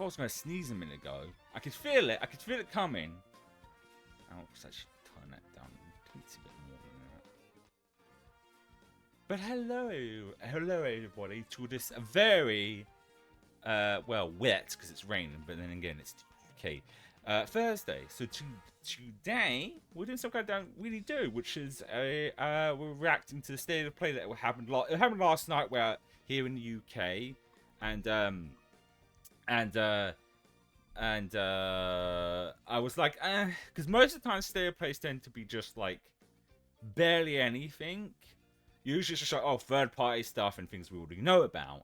thought I was going to sneeze a minute ago. I could feel it. I could feel it coming. I'll just actually turn that down a teensy bit more than that. But hello everybody to this very, well, wet because it's raining, but then again it's UK. Thursday. So today we're doing something I don't really do, which is we're reacting to the state of play that happened. It happened last night, where here in the UK, and I was like, because most of the time state of plays tend to be just like barely anything. Usually it's just like, oh, third party stuff and things we already know about.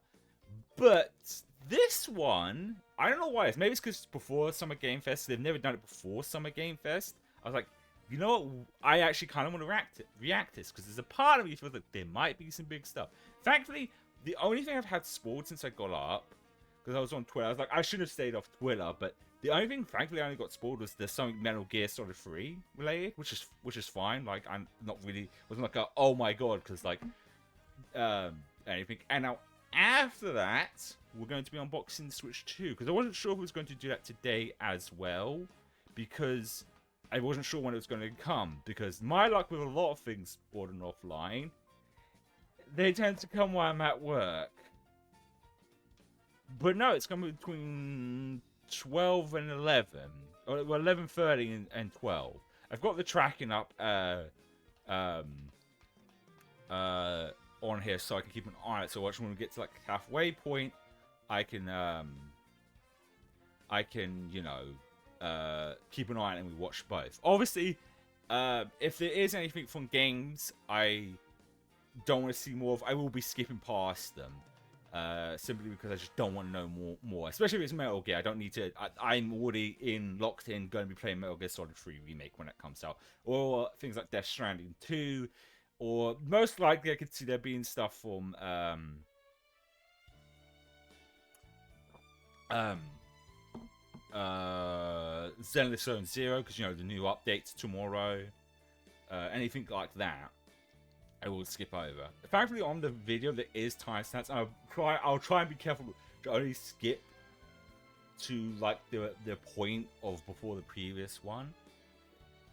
But this one, I don't know why. Maybe it's because it's before Summer Game Fest. They've never done it before Summer Game Fest. I was like, you know what? I actually kind of want to react this, because there's a part of me feels like there might be some big stuff. Thankfully, the only thing I've had spoiled since I got up, because I was on Twitter, I was like, I should have stayed off Twitter, but the only thing, thankfully, I only got spoiled was there's something Metal Gear Solid 3 related, which is fine. Like, I'm not really, wasn't like a, oh my god, because like anything. And now after that, we're going to be unboxing Switch 2, because I wasn't sure if I was going to do that today as well, because I wasn't sure when it was going to come, because my luck with a lot of things ordering offline, they tend to come while I'm at work. But no, it's coming between 12 and 11, or well, 11:30 and 12. I've got the tracking up on here, so I can keep an eye on it. So when we get to like halfway point, I can you know keep an eye on it and we watch both. Obviously, if there is anything from games I don't want to see more of, I will be skipping past them. Simply because I just don't want to know more. Especially if it's Metal Gear, I don't need to. I'm already locked in, going to be playing Metal Gear Solid 3 Remake when it comes out, or things like Death Stranding 2, or most likely I could see there being stuff from Zenless Zone Zero, because you know the new updates tomorrow. Anything like that, I will skip over. Thankfully, on the video there is timestamps. I'll try and be careful to only skip to like the point of before the previous one.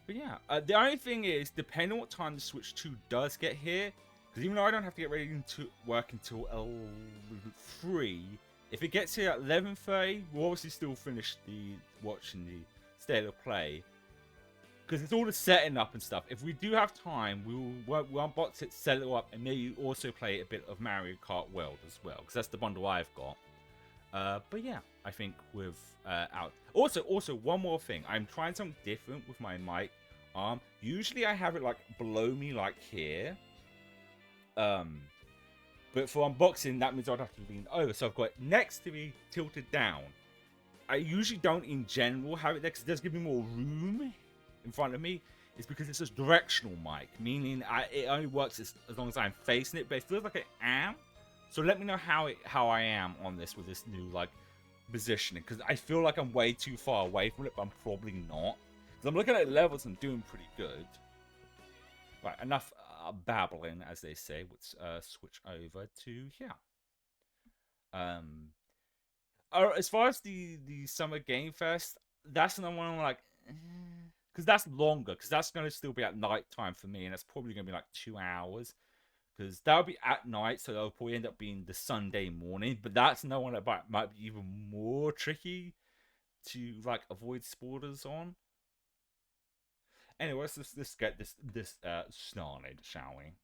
But yeah, the only thing is, depending on what time the Switch 2 does get here, because even though I don't have to get ready to work until 3, if it gets here at 11:30, we'll obviously still finish watching the state of play. Because it's all the setting up and stuff. If we do have time, we'll unbox it, set it up, and maybe also play a bit of Mario Kart World as well. Because that's the bundle I've got. But yeah, I think with out. Also, one more thing. I'm trying something different with my mic arm. Usually I have it like below me, like here. But for unboxing, that means I'd have to lean over. So I've got it next to me, tilted down. I usually don't in general have it there because it does give me more room in front of me. Is because it's a directional mic, meaning it only works as long as I'm facing it, but it feels like I am. So let me know how I am on this with this new like positioning, because I feel like I'm way too far away from it, but I'm probably not. Because I'm looking at levels and doing pretty good. Right, enough babbling, as they say. Let's switch over to here. As far as the Summer Game Fest, that's another one I'm like, because that's longer, because that's going to still be at night time for me, and that's probably going to be like 2 hours, because that'll be at night, so that'll probably end up being the Sunday morning. But that's another one that might be even more tricky to like avoid spoilers on. Anyway, let's get this started, shall we?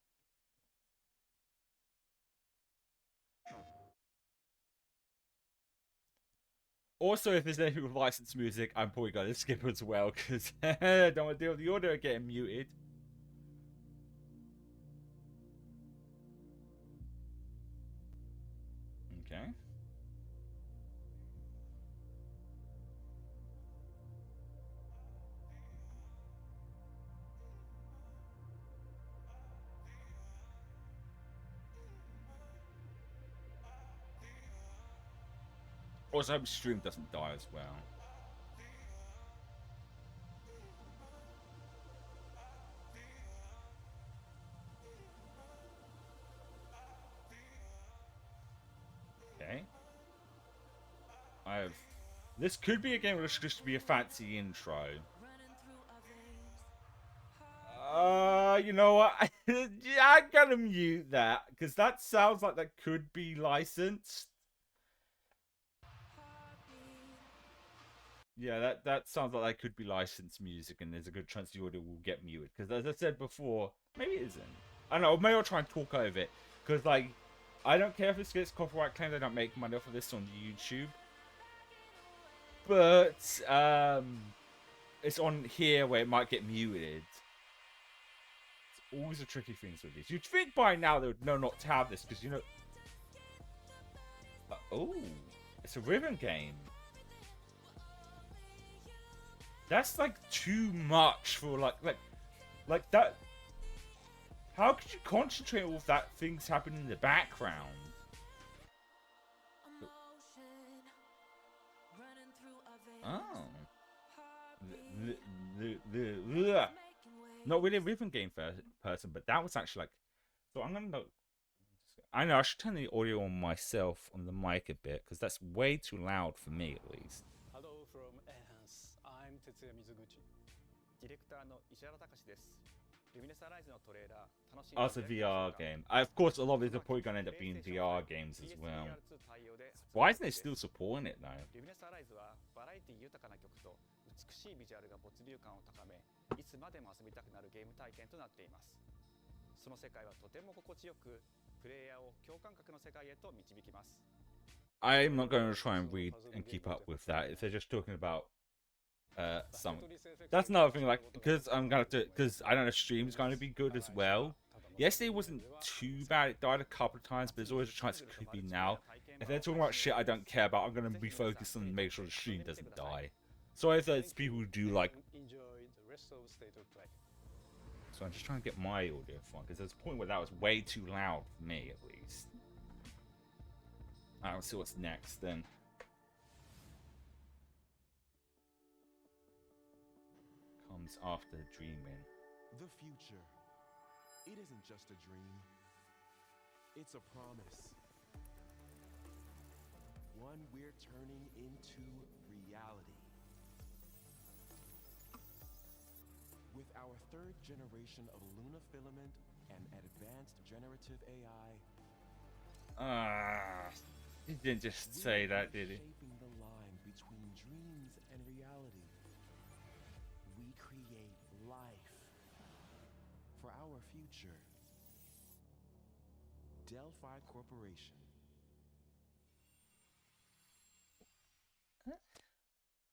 Also, if there's anything with licensed music, I'm probably going to skip as well, because I don't want to deal with the audio getting muted. Okay. Also, I hope stream doesn't die as well. Okay. I have This could be a game which just be a fancy intro. You know what? Yeah, I'm gonna mute that because that sounds like that could be licensed. Yeah, that sounds like that could be licensed music, and there's a good chance the audio will get muted. Because as I said before, maybe it isn't. I don't know. Maybe I'll try and talk over it. Because like, I don't care if this gets copyright claimed. I don't make money off of this on YouTube. But it's on here where it might get muted. It's always a tricky thing with these. You'd think by now they would know not to have this because you know. Oh, it's a rhythm game. That's like too much for like that. How could you concentrate with that things happening in the background? Oh, not really a rhythm game person, but that was actually like. So I'm gonna know. I know I should turn the audio on myself on the mic a bit because that's way too loud for me at least. Hello from Enhance. I'm Tetsuya Mizuguchi. Director no Ishihara Takashi desu. Oh, it's a VR game. Of course, a lot of these are probably going to end up being VR games as well. Why isn't it still supporting it though? I'm not going to try and read and keep up with that. If they're just talking about some, that's another thing. Like, because I'm gonna have to, because I don't know, stream's going to be good as well. Yesterday wasn't too bad. It died a couple of times, but there's always a chance it could be now. If they're talking about shit I don't care about, I'm going to be focused on make sure the stream doesn't die. So if there's people who do like. So I'm just trying to get my audio fine because there's a point where that was way too loud for me at least. Alright, let's see what's next then. Comes after dreaming. The future. It isn't just a dream. It's a promise. One we're turning into reality. With our third generation of Luna filament and advanced generative AI. He didn't just say that, did he? Shaping the line between dreams and reality. We create life for our future. Delphi Corporation.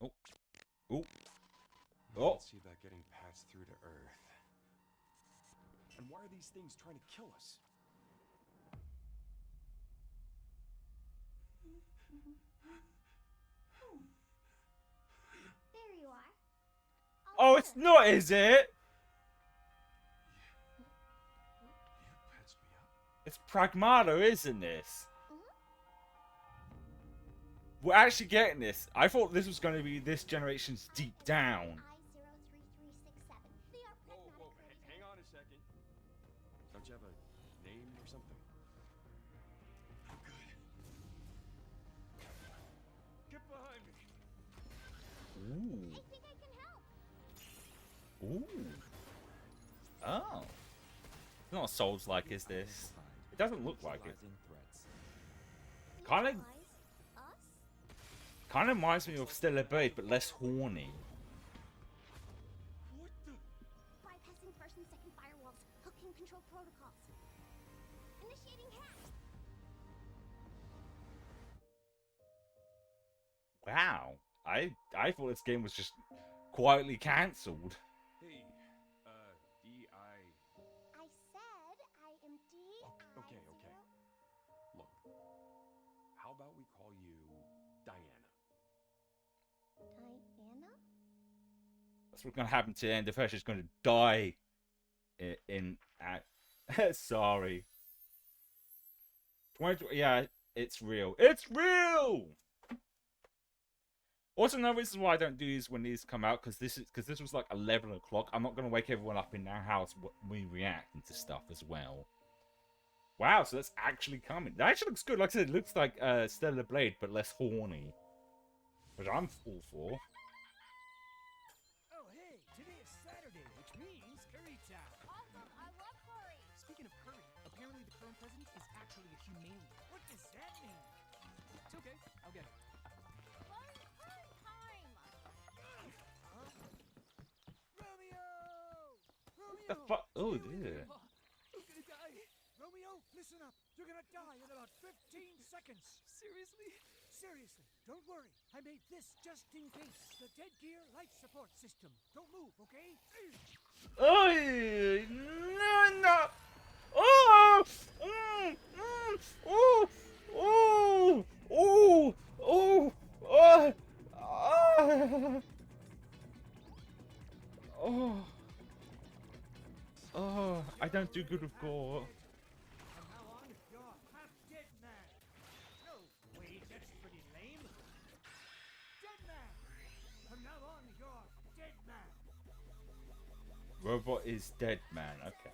Oh. Oh. Let's see about getting passed through to Earth. And why are these things trying to kill us? There you are. Oh, it's not, is it? You patched me up. It's Pragmato, isn't this? We're actually getting this. I thought this was going to be this generation's Deep Down. Whoa, hang on a second. Don't you have a name or something? I'm good. Get behind me. Ooh. I think I can help. Ooh. Oh. It's not Souls-like, is this? It doesn't look like it. Kind of reminds me of Stellar Blade, but less horny. What the? Bypassing first and second firewalls, hooking control protocols. Initiating hack. Wow. I thought this game was just quietly cancelled. Hey, D.I. I said I am D. Okay. Look, how about we call you Diana? Diana? That's what's going to happen to the end of her. She's going to die sorry. 20, yeah, it's real. It's real! Also, another reason why I don't do these when these come out, because this was like 11 o'clock. I'm not going to wake everyone up in their house when we react to stuff as well. Wow, so that's actually coming. That actually looks good. Like I said, it looks like Stellar Blade, but less horny. which I'm all for. Oh, hey, today is Saturday, which means curry time. Awesome, I love curry. Speaking of curry, apparently the current president is actually a humane. What does that mean? It's okay, I'll get it. Fun time. Romeo! The Romeo! fuck? Oh, Stay with dear. Grandpa. You're gonna die. Romeo, listen up. You're gonna die in about 15 seconds. Seriously? Seriously, don't worry. I made this just in case. The dead gear life support system. Don't move, okay? Oh, no, no. Oh, oh, oh, oh, oh, oh, oh, oh, I don't do good with gore. From now on, you're half dead man. No, wait, that's pretty lame. Dead man. From now on, you're dead man. Robot is dead, man. Okay.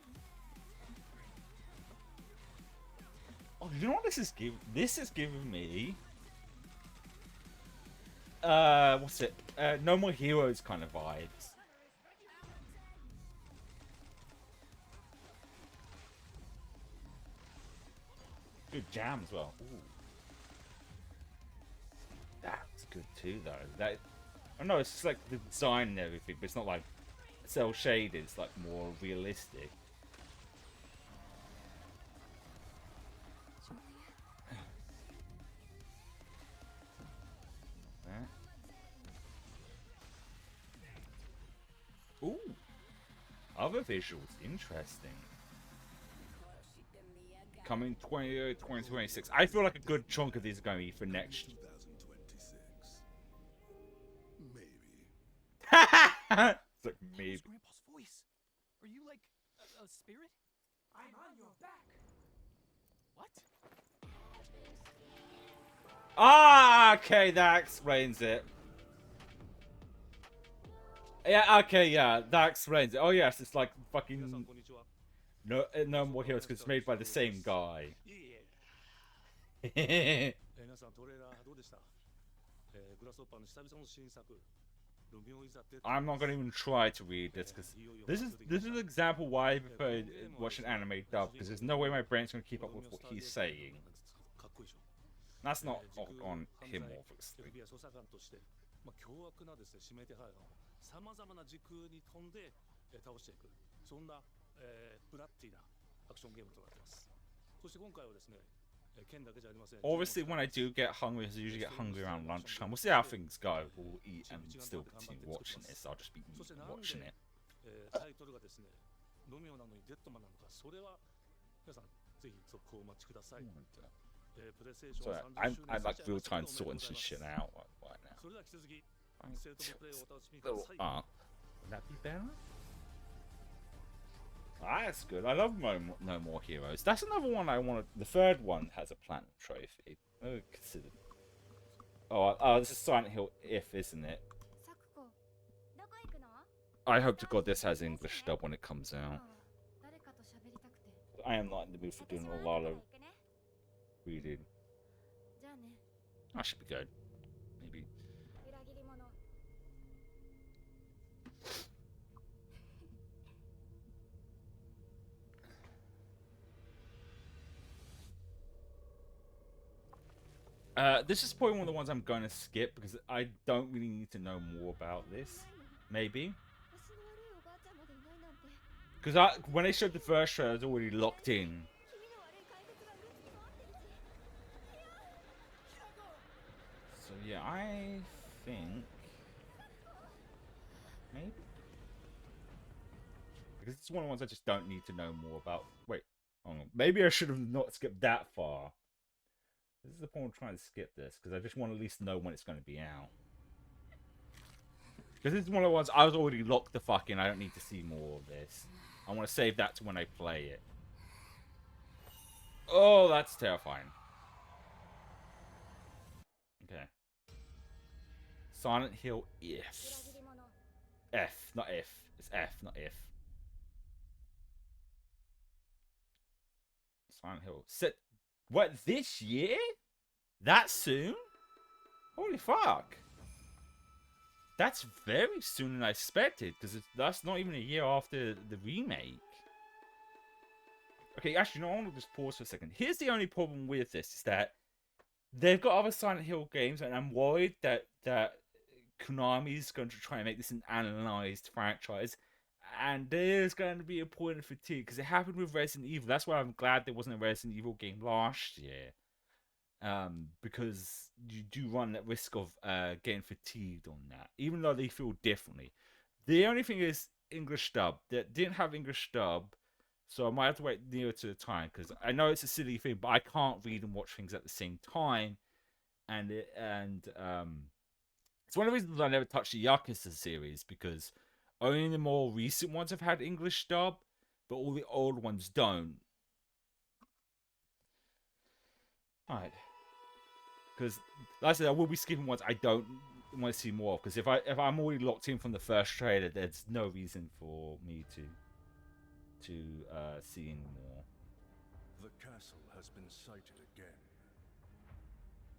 Oh, you know what this is giving? This is giving me. What's it? No More Heroes kind of vibes. Good jam as well. Ooh. That's good too, though. That. I know it's just like the design and everything, but it's not like cell shaded. It's like more realistic. Ooh. Other visuals, interesting. Coming 2026. I feel like a good chunk of these are going to be for next. 2026. Maybe. It's like maybe. That was Grandpa's voice. Are you like a spirit? I'm on your back. What? Ah, okay, that explains it. Yeah, okay, yeah, that explains it. Oh yes, it's like 皆さん fucking こんにちは。 no more heroes because it's made by the same guy. いえいえ。皆さんトレーラーどうでした？グラスホッパーの久々の新作。ロミオイザデッド。 I'm not gonna even try to read this because this is an example why I prefer watching anime dub because there's no way my brain's gonna keep up with what he's saying. かっこいいでしょ。 That's not 時空 on 犯 him 罪 obviously. FBI 捜査官として、凶悪なですね指名手配犯をさまざまな時空に飛んで、倒していくそんな、ブラッディなアクションゲームとなっています。そして今回はですね、剣だけじゃありません。 Obviously, when I do get hungry, I usually get hungry around lunchtime. We'll see how things go. We'll eat and still continue watching this. I'll just be eating and watching it. タイトルがですね、ロミオなのにデッドマンなのか、それは皆さんぜひ続行お待ちください。プレイステーショ So ン I'm 30周 like 年 real スペシャ time ル sorting some shit out right now. それでは引き続き Right. 生徒のプレイをお楽しみくだ Little さい。 art. Would that be better? Ah, that's good. I love no more heroes. That's another one I want. The third one has a platinum trophy. Oh, consider. Oh, this is Silent Hill If, isn't it? サクコ、どこ行くの？ I hope to God this has English dub when it comes out. 誰かと喋りたくて。 I am not in the mood for doing a lot of 行くね。 reading. じゃあね。 That should be good. Maybe. 裏切り者。 This is probably one of the ones I'm going to skip because I don't really need to know more about this. Maybe. 私の悪いおばあちゃんまでいないなんて。 Because when they showed the first trailer, I was already locked in. 君の悪い怪物がルーツにもあってるし。 So yeah, I think... Maybe? Because it's one of the ones I just don't need to know more about. Wait, hold on. Maybe I should have not skipped that far. This is the point of trying to skip this, because I just want to at least know when it's going to be out. Because this is one of the ones I was already locked the fuck in. I don't need to see more of this. I want to save that to when I play it. Oh, that's terrifying. Okay. Silent Hill If. 裏切り者。 F, not if. It's F, not if. Silent Hill. Set. What, this year? That soon? Holy fuck. That's very sooner than I expected, because that's not even a year after the remake. Okay, actually, no, I want to just pause for a second. Here's the only problem with this, is that they've got other Silent Hill games, and I'm worried that Konami's going to try and make this an analyzed franchise, and there's going to be a point of fatigue, because it happened with Resident Evil. That's why I'm glad there wasn't a Resident Evil game last year. Because you do run that risk of getting fatigued on that, even though they feel differently. The only thing is English dub. That didn't have English dub, so I might have to wait nearer to the time, because I know it's a silly thing, but I can't read and watch things at the same time, and it's one of the reasons I never touched the Yakuza series, because only the more recent ones have had English dub, but all the old ones don't. Alright. Because, like I said, I will be skipping ones I don't want to see more of. Because if I'm already locked in from the first trailer, there's no reason for me to see any more. The castle has been sighted again.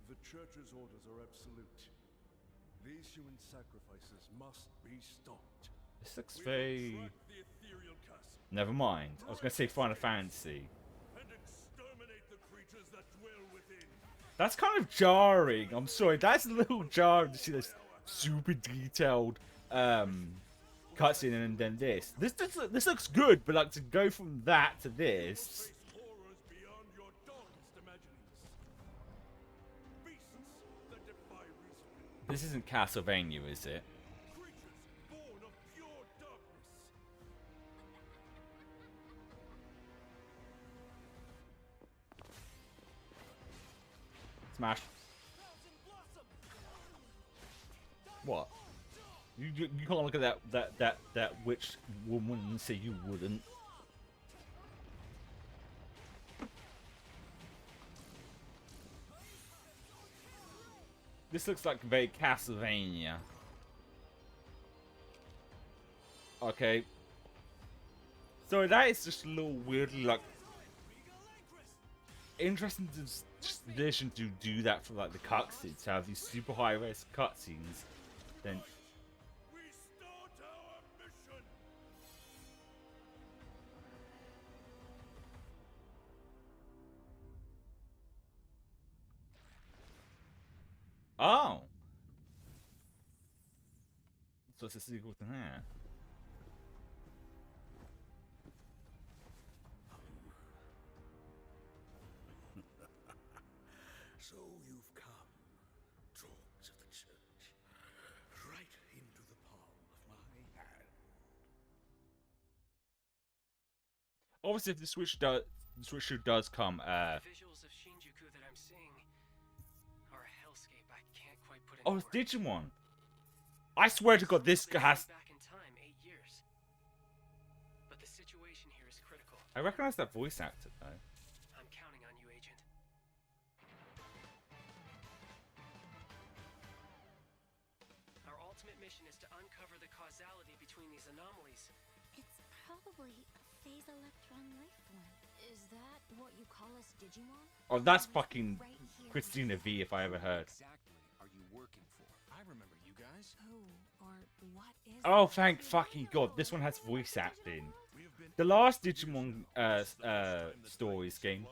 The church's orders are absolute. These human sacrifices must be stopped. This looks very... Never mind. I was going to say Final Fantasy. That's kind of jarring. I'm sorry. That's a little jarring to see this super detailed cutscene and then this. This looks good, but like to go from that to this. This isn't Castlevania, is it? Smash. What? You can't look at that witch woman and say you wouldn't. This looks like very Castlevania. Okay. So that is just a little weirdly like interesting decision to do that for like the cutscenes, to have these super high res cutscenes, then oh, so it's a sequel to that. So you've come, dogs of the church, right into the palm of my hand. Obviously, if the Switch 2 does come, Visuals of Shinjuku that I'm seeing are a hellscape I can't quite put into oh, it's words. Digimon. I swear to God, this has. Back in time, 8 years. But the situation here is critical. I recognize that voice actor though. I'm counting on you, Agent. Our ultimate mission is to uncover the causality between these anomalies. It's probably a phase electron life form. Is that what you call us Digimon? Oh, that's fucking Right here. Christina V if I ever heard. Exactly are you working for? I remember you guys. Who or what is Oh, thank fucking God, this one has voice acting. The last Digimon stories game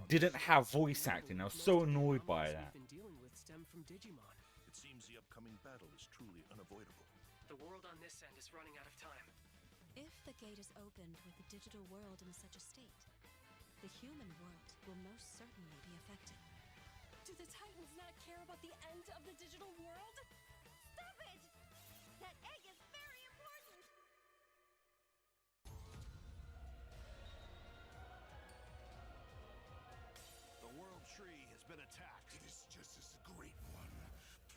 didn't have voice acting. I was so annoyed by that. We've been dealing with stem from Digimon. It seems the upcoming battle is truly unavoidable. The world on this end is running out of time. If the gate is opened with the digital world in such a state, the human world will most certainly be affected. Do the Titans not care about the end of the digital world? Stop it! That egg is very important! The world tree has been attacked. It is just as the great one,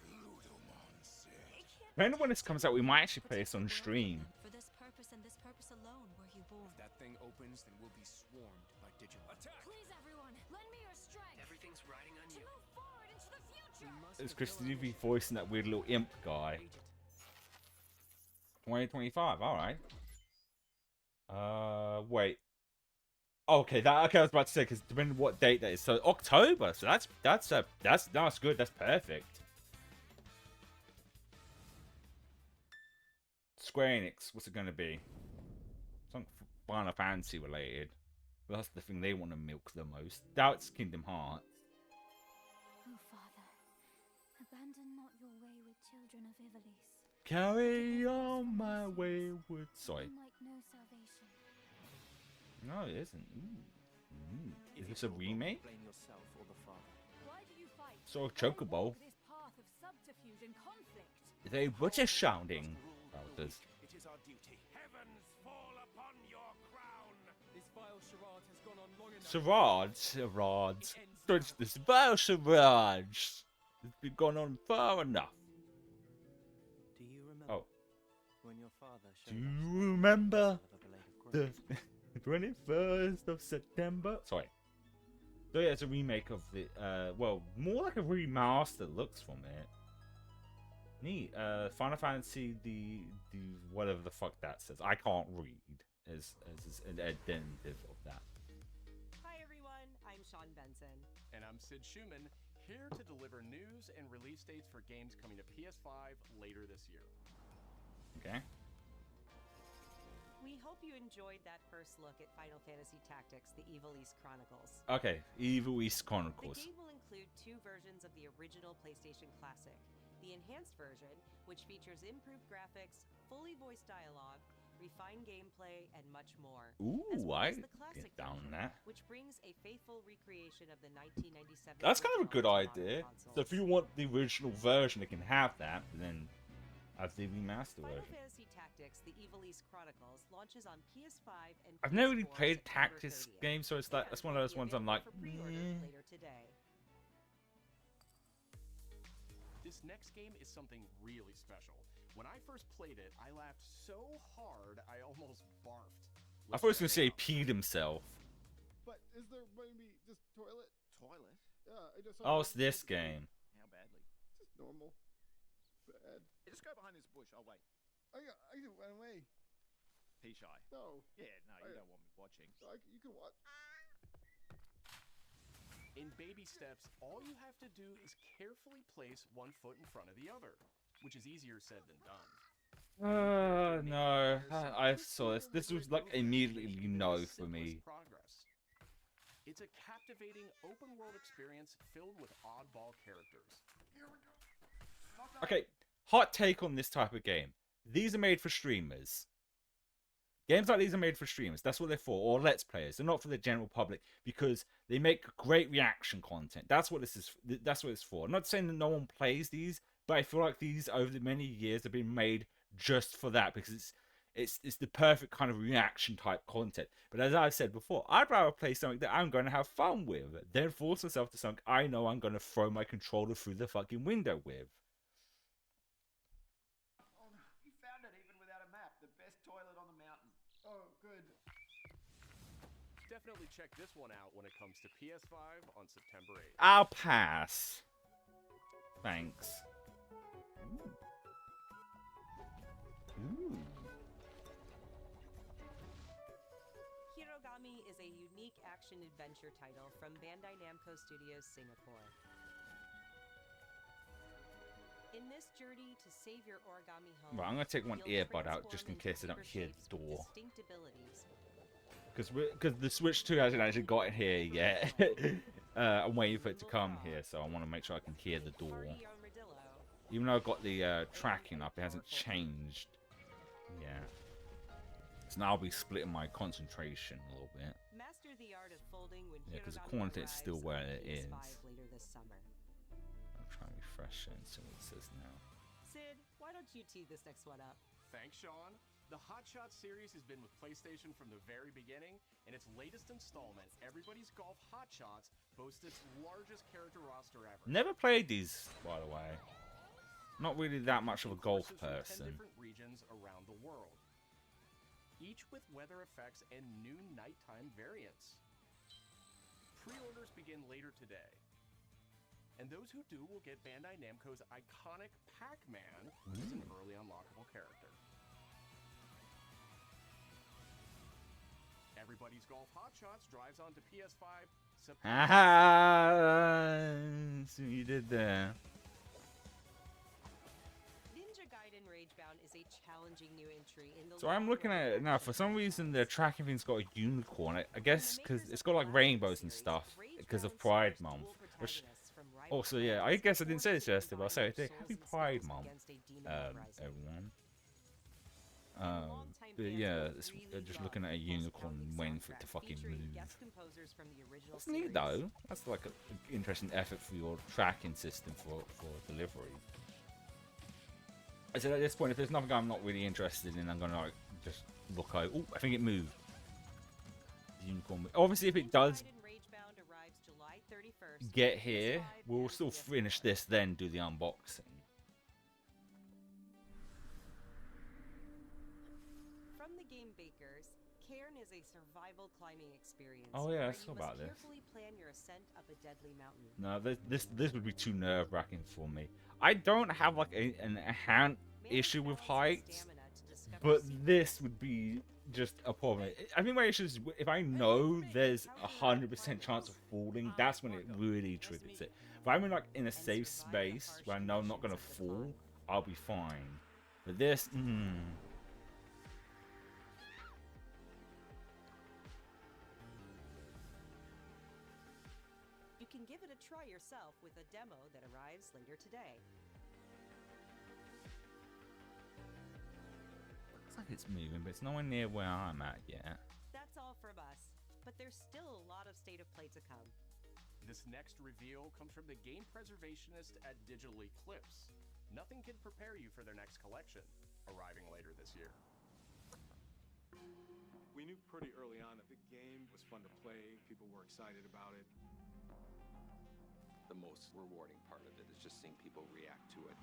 Plutomon said. Depending on when this comes out, we might actually play this on stream. For this purpose and this purpose alone were you born. If that thing opens, then we'll be swarmed by Digimon. Please, everyone, lend me your strength Everything's riding on to you. move forward into the future! It's Christina V voicing that weird little imp guy. Agent. 2025, alright. Wait. Okay, I was about to say, because depending on what date that is. So October, so that's good, that's perfect. Square Enix, what's it gonna be? Something Final Fantasy related. But that's the thing they want to milk the most. Doubt it's Kingdom Hearts. Oh, Father, abandon not your wayward children of Ivalice. Carry on my wayward. Sorry. They might know salvation. No, it isn't. Ooh. Is this a remake? Blame yourself or the father. Why do you fight? Sort of chocobo. This path of subterfuge and conflict. They British sounding. Characters. It is our duty. Heavens fall upon your crown. This vile charade has gone on long enough. Charades. This vile charades. It's been going on far enough. Do you remember Oh. when your father Do showed you remember us the blade of the grace? 21st of September? Sorry. So yeah, it's a remake of the, well, more like a remaster looks from it. Neat. Final Fantasy, the whatever the fuck that says. I can't read as an identity of that. Hi everyone, I'm Sean Benson. And I'm Sid Schumann, here to deliver news and release dates for games coming to PS5 later this year. Okay. We hope you enjoyed that first look at Final Fantasy Tactics: The Evil East Chronicles. Okay, Evil East The Chronicles. game will include 2 versions of the original PlayStation Classic. The enhanced version, which features improved graphics, fully voiced dialogue, refined gameplay, and much more. Ooh, as well as I the classic get down version, that. which brings a faithful recreation of the 1997. That's kind of a good original onto idea. modern So if you consoles. want the original version, it can have that, but then have the remaster Final version. Fantasy Tactics: The Evil East Chronicles launches on PS5 and I've never really PS4 played September Tactics 30th. games, so it's like that's one of those ones I'm like, For pre-order "Meh." later today. This next game is something really special. When I first played it, I laughed so hard I almost barfed. I thought he was gonna say he peed himself. But is there maybe just toilet? Toilet? Yeah, I just. Oh, it's this game. How badly? Just normal. Bad. Just go behind this bush. I'll wait. I can run away. Pea shy. No. Yeah, no, you don't want me watching. You can watch. In baby steps, all you have to do is carefully place one foot in front of the other, which is easier said than done. No. I saw this. This was like immediately no for me. Progress. It's a captivating open-world experience filled with oddball characters. Okay, hot take on this type of game. These are made for streamers. Games like these are made for streamers. That's what they're for, or let's players. They're not for the general public because they make great reaction content. That's what this is. That's what it's for. I'm not saying that no one plays these, but I feel like these over the many years have been made just for that because it's the perfect kind of reaction type content. But as I've said before, I'd rather play something that I'm going to have fun with than force myself to something I know I'm going to throw my controller through the fucking window with. Oh, you found it even without a map. The best toilet on the mountain. Oh, good. Definitely check this one out when it comes to PS5 on September 8th. I'll pass. Thanks. Ooh. Hirogami is a unique action-adventure title from Bandai Namco Studios Singapore. In this journey to save your origami home, Right, I'm gonna take one you'll earbud out just in transform case I don't into hear paper the shapes with door. distinct abilities. Because the Switch 2 hasn't actually got it here yet. I'm waiting for it to come here, so I want to make sure I can hear the door. Party armadillo. Even though I've got the tracking up, it hasn't changed. Yeah. So now I'll be splitting my concentration a little bit. Master the art of folding when Yeah, 'cause the Hirogami content's arrives still where on it is. PS5 later this summer. I'm trying to refresh it and see what it says now. Sid, why don't you tee this next one up? Thanks, Sean. The Hot Shots series has been with PlayStation from the very beginning, and its latest installment, Everybody's Golf Hot Shots, boasts its largest character roster ever. Never played these, by the way. Not really that much of a golf Courses from 10 person. different regions around the world, each with weather effects and new nighttime variants. Pre-orders begin later today, and those who do will get Bandai Namco's iconic Pac-Man as an early unlockable character. Everybody's Golf Hot Shots drives onto PS5 September. Haha! See what you did there. Ninja Gaiden Ragebound is a challenge challenging new entry in the So I'm looking at it now. For some reason, the tracking thing's got a unicorn. I guess because it's got like rainbows and stuff because of Pride Month. Which, also, yeah, I guess I didn't say this yesterday, but I'll say it today. Happy Pride Month, everyone. But yeah, just looking at a unicorn and waiting for it to fucking move. That's neat though. That's like an interesting effort for your tracking system for delivery. I said at this point, if there's nothing I'm not really interested in, I'm gonna like just look out. Oh, I think it moved. The unicorn. Obviously, if it does get here, we'll still finish this, then do the unboxing. From the game bakers, Cairn is a survival climbing experience. Oh yeah, I where saw you about must this. carefully plan your ascent up a deadly mountain. No, this would be too nerve-wracking for me. I don't have like an inherent issue with heights, but this would be just a problem. I think my issue is if I know there's 100% chance of falling, that's when it really triggers it. If I'm in a safe space where I know I'm not gonna fall, I'll be fine. But this, You can give it a try yourself with a demo that arrives later today. looks like it's moving, but it's nowhere near where I'm at yet. That's all from us, but there's still a lot of state of play to come. This next reveal comes from the game preservationist at Digital Eclipse. Nothing can prepare you for their next collection, arriving later this year. We knew pretty early on that the game was fun to play, people were excited about it. The most rewarding part of it is just seeing people react to it.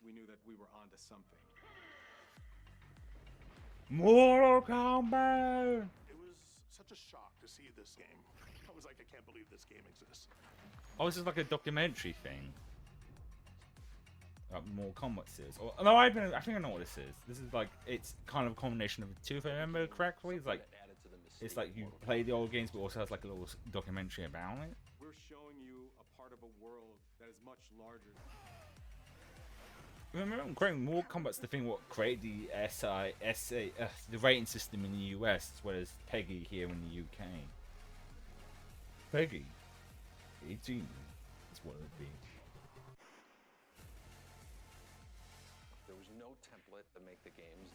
We knew that we were onto something. Mortal Kombat! It was such a shock to see this game. I was like, I can't believe this game exists. Oh, this is like a documentary thing. Mortal Kombat series. Oh, no, I think I know what this is. This is like, it's kind of a combination of the two, if I remember correctly. It's like you play the old games, but also has like a little documentary about it. We're showing you a part of a world that is much larger. Remember, I'm creating Mortal Kombat's the thing what created the the rating system in the US, as well as PEGI here in the UK. PEGI 18 is what it would be. There was no template to make the games.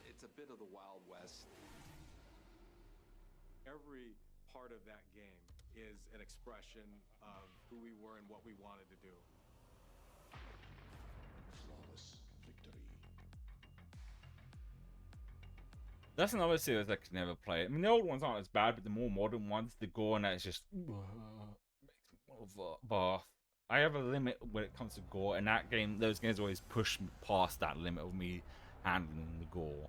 It's a bit of the Wild West. Every part of that game is an expression of who we were and what we wanted to do. Flawless victory. That's another series I could never play. I mean, the old ones aren't as bad, but the more modern ones, the gore and that is just makes me want to bath. I have a limit when it comes to gore, and that game, those games always push me past that limit of me handling the gore.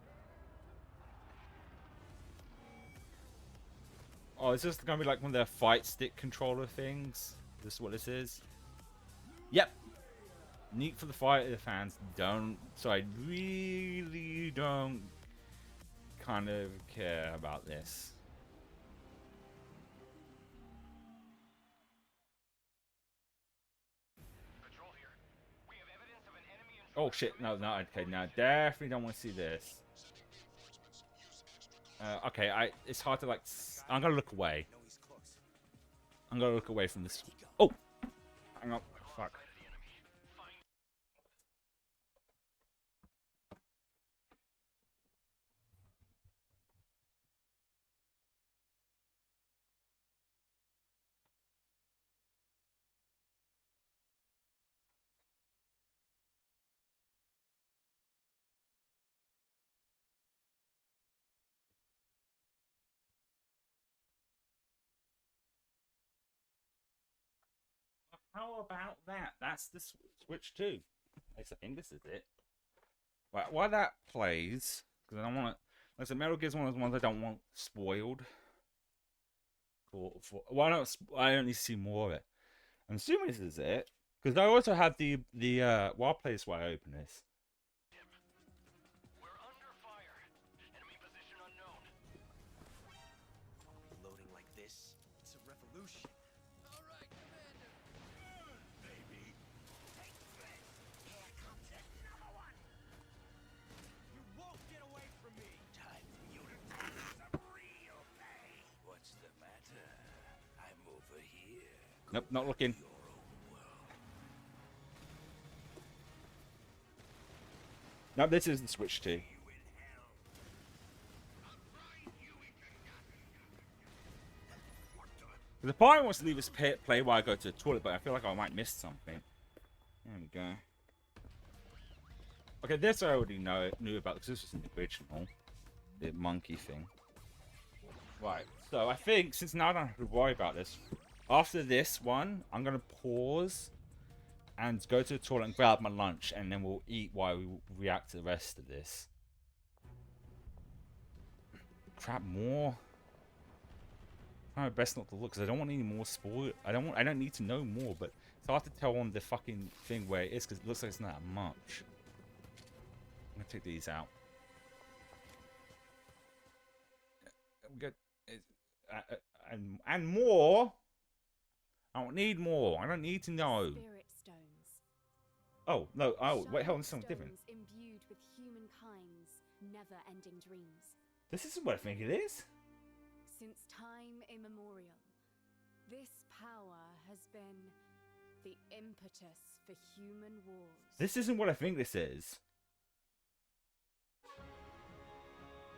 Oh, is this gonna be like one of their fight stick controller things? This is what this is? Yep. Neat for the fighter fans. So I really don't kind of care about this. Oh shit, no, okay, no, definitely don't want to see this. Okay, it's hard to like, I'm gonna look away. I'm gonna look away from this. Oh! Hang on, fuck. How about that? That's the Switch 2. I think this is it. Right, while that plays, because I don't want to. Listen, Metal Gear's one of those ones I don't want spoiled. Why don't I only see more of it? I'm assuming this is it, because I also have the while I play this while I open this. Loading like this, it's a revolution. All right, Commander. Baby. Nope, not looking. No, this is the Switch 2. The part wants to leave us play while I go to the toilet, but I feel like I might miss something. There we go. Okay, this I already knew about because this was in the original. The monkey thing. Right, so I think since now I don't have to worry about this, after this one, I'm going to pause and go to the toilet and grab my lunch, and then we'll eat while we react to the rest of this. Crap, more. I'm trying my best not to look because I don't want any more spoil. I don't need to know more, but it's hard to tell on the fucking thing where it is because it looks like it's not that much. I'm gonna take these out. We got and more. I don't need more. I don't need to know. Spirit stones. Oh no! Oh wait, hold on, something different. Imbued with humankind's never-ending dreams. This isn't what I think it is. Since time immemorial, this power has been the impetus for human wars. This isn't what I think this is.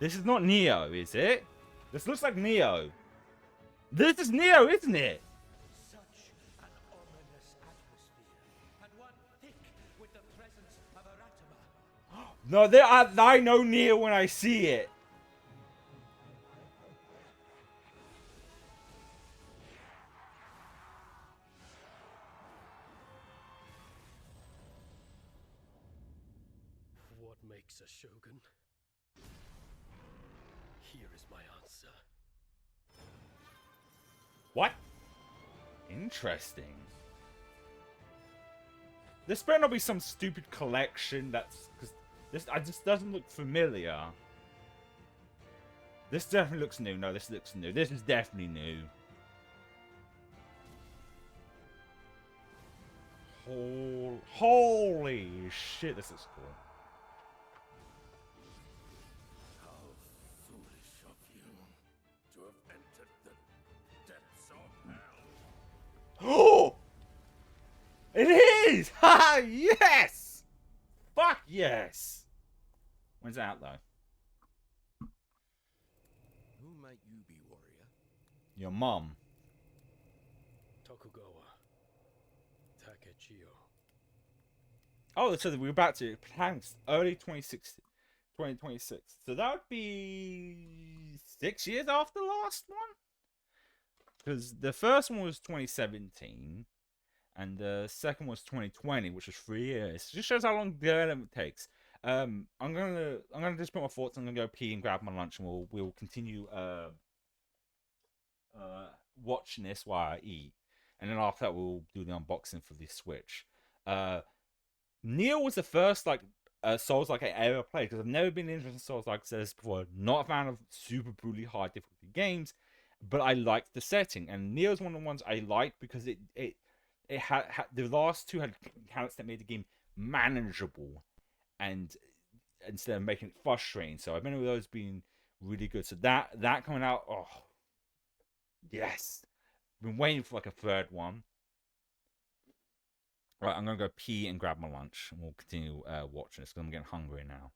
This is not Neo, is it? This looks like Neo. This is Neo, isn't it? Such an ominous atmosphere, and one thick with the presence of Aratama. No, I know Neo when I see it. What makes a shogun? Here is my answer. What? Interesting. This better not be some stupid collection that's because this just doesn't look familiar. This definitely looks new. No, this looks new. This is definitely new. Holy shit, this is cool. How foolish of you to have entered the depths of hell. Oh! It is! Ha! Yes! Fuck yes! When's that out though? Who might you be, warrior? Your mum. Tokugawa. Takechio. Oh, so we're about to plan early 2026. So that would be 6 years after the last one? Because the first one was 2017. And the second was 2020, which was 3 years. It just shows how long development takes. I'm gonna just put my thoughts. I'm gonna go pee and grab my lunch, and we'll continue watching this while I eat. And then after that, we'll do the unboxing for the Switch. Neo was the first Souls-like I ever played because I've never been interested in Souls-like this before. Not a fan of super brutally hard difficulty games, but I liked the setting. And Neo's one of the ones I liked because it had the last two had mechanics that made the game manageable, and instead of making it frustrating. So I remember those being really good. So that coming out, oh yes, been waiting for like a third one. Right, I'm gonna go pee and grab my lunch, and we'll continue watching this because I'm getting hungry now.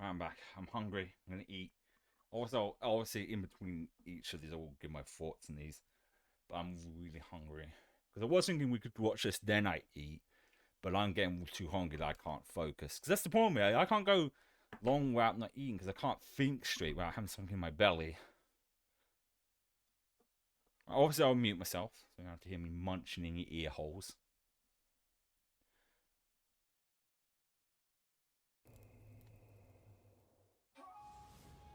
I'm back. I'm hungry. I'm gonna eat. Also, obviously, in between each of these, I will give my thoughts on these. But I'm really hungry because I was thinking we could watch this, then I eat. But I'm getting too hungry that I can't focus. Because that's the problem here. I can't go long without not eating because I can't think straight without having something in my belly. Obviously, I'll mute myself, so you don't have to hear me munching in your ear holes.